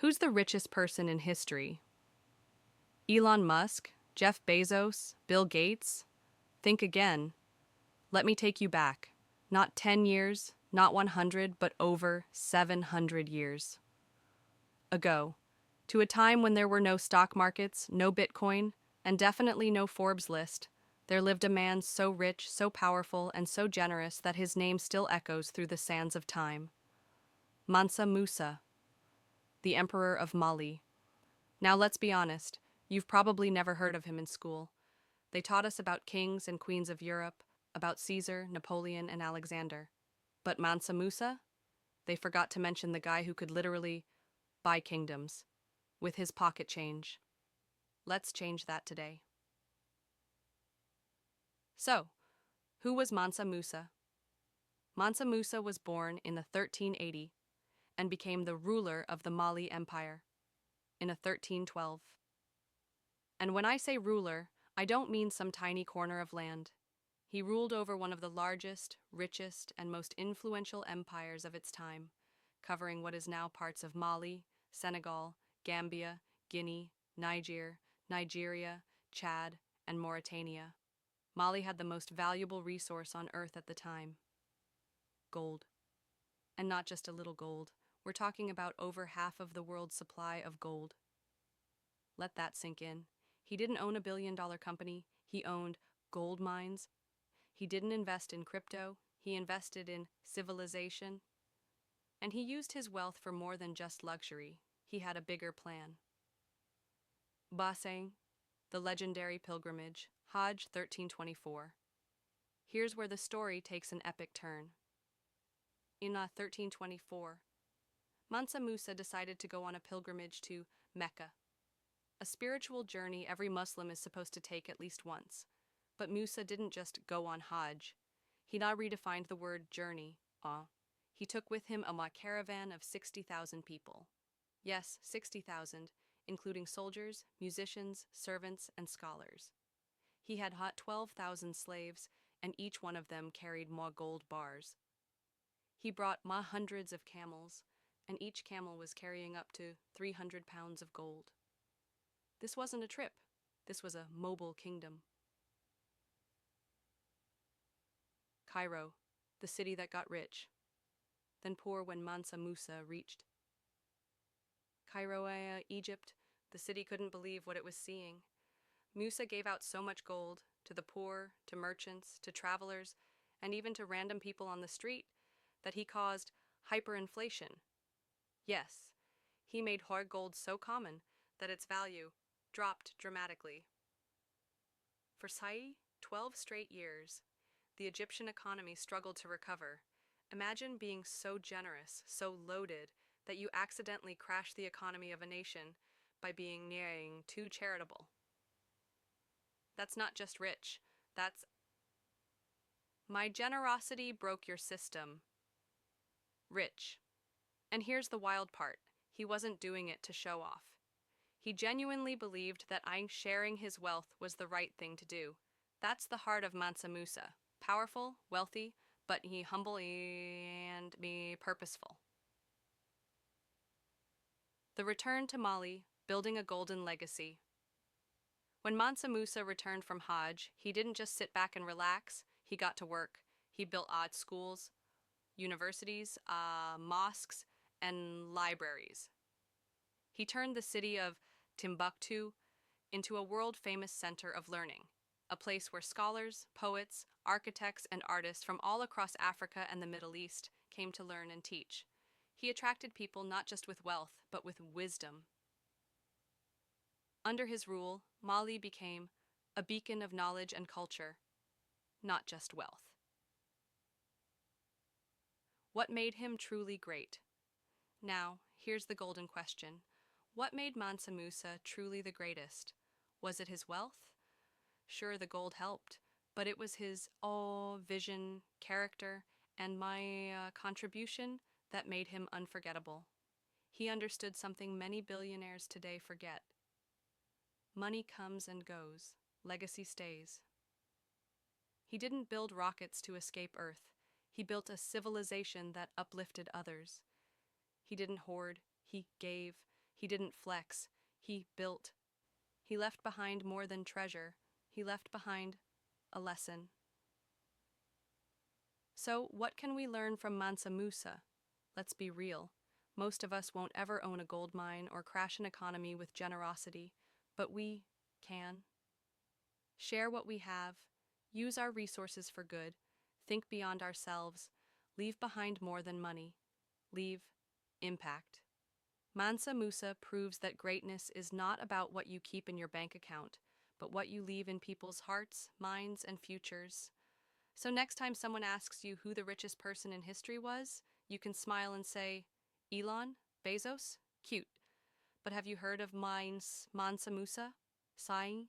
Who's the richest person in history? Elon Musk? Jeff Bezos? Bill Gates? Think again. Let me take you back. Not 10 years, not 100, but over 700 years ago. To a time when there were no stock markets, no Bitcoin, and definitely no Forbes list, there lived a man so rich, so powerful, and so generous that his name still echoes through the sands of time. Mansa Musa, the Emperor of Mali. Now let's be honest, you've probably never heard of him in school. They taught us about kings and queens of Europe, about Caesar, Napoleon, and Alexander. But Mansa Musa? They forgot to mention the guy who could literally buy kingdoms with his pocket change. Let's change that today. So, who was Mansa Musa? Mansa Musa was born in the 1380 and became the ruler of the Mali Empire in a 1312. And when I say ruler, I don't mean some tiny corner of land. He ruled over one of the largest, richest, and most influential empires of its time, covering what is now parts of Mali, Senegal, Gambia, Guinea, Nigeria, Chad, and Mauritania. Mali had the most valuable resource on earth at the time: gold. And not just a little gold. We're talking about over half of the world's supply of gold. Let that sink in. He didn't own a billion-dollar company. He owned gold mines. He didn't invest in crypto. He invested in civilization. And he used his wealth for more than just luxury. He had a bigger plan. Basang, the legendary pilgrimage, Hajj 1324. Here's where the story takes an epic turn. In 1324, Mansa Musa decided to go on a pilgrimage to Mecca, a spiritual journey every Muslim is supposed to take at least once. But Musa didn't just go on Hajj. He now redefined the word journey. He took with him a caravan of 60,000 people. Yes, 60,000, including soldiers, musicians, servants, and scholars. He had 12,000 slaves, and each one of them carried more gold bars. He brought hundreds of camels, and each camel was carrying up to 300 pounds of gold. This wasn't a trip. This was a mobile kingdom. Cairo, the city that got rich, then poor when Mansa Musa reached. Cairo, Egypt, the city couldn't believe what it was seeing. Musa gave out so much gold to the poor, to merchants, to travelers, and even to random people on the street that he caused hyperinflation. Yes, he made hard gold so common that its value dropped dramatically. For 12 straight years, the Egyptian economy struggled to recover. Imagine being so generous, so loaded, that you accidentally crash the economy of a nation by being nearing too charitable. That's not just rich, that's my generosity broke your system. Rich. And here's the wild part. He wasn't doing it to show off. He genuinely believed that sharing his wealth was the right thing to do. That's the heart of Mansa Musa. Powerful, wealthy, but he humble and purposeful. The return to Mali, building a golden legacy. When Mansa Musa returned from Hajj, he didn't just sit back and relax, he got to work. He built odd schools, universities, mosques, and libraries. He turned the city of Timbuktu into a world-famous center of learning, a place where scholars, poets, architects, and artists from all across Africa and the Middle East came to learn and teach. He attracted people not just with wealth, but with wisdom. Under his rule, Mali became a beacon of knowledge and culture, not just wealth. What made him truly great? Now, here's the golden question. What made Mansa Musa truly the greatest? Was it his wealth? Sure, the gold helped, but it was his vision, character, and my contribution that made him unforgettable. He understood something many billionaires today forget. Money comes and goes. Legacy stays. He didn't build rockets to escape Earth. He built a civilization that uplifted others. He didn't hoard. He gave. He didn't flex, he built. He left behind more than treasure, he left behind a lesson. So, what can we learn from Mansa Musa? Let's be real. Most of us won't ever own a gold mine or crash an economy with generosity, but we can. Share what we have, use our resources for good, think beyond ourselves, leave behind more than money, leave impact. Mansa Musa proves that greatness is not about what you keep in your bank account, but what you leave in people's hearts, minds, and futures. So next time someone asks you who the richest person in history was, you can smile and say, Elon? Bezos? Cute. But have you heard of Mansa Musa? Sighing?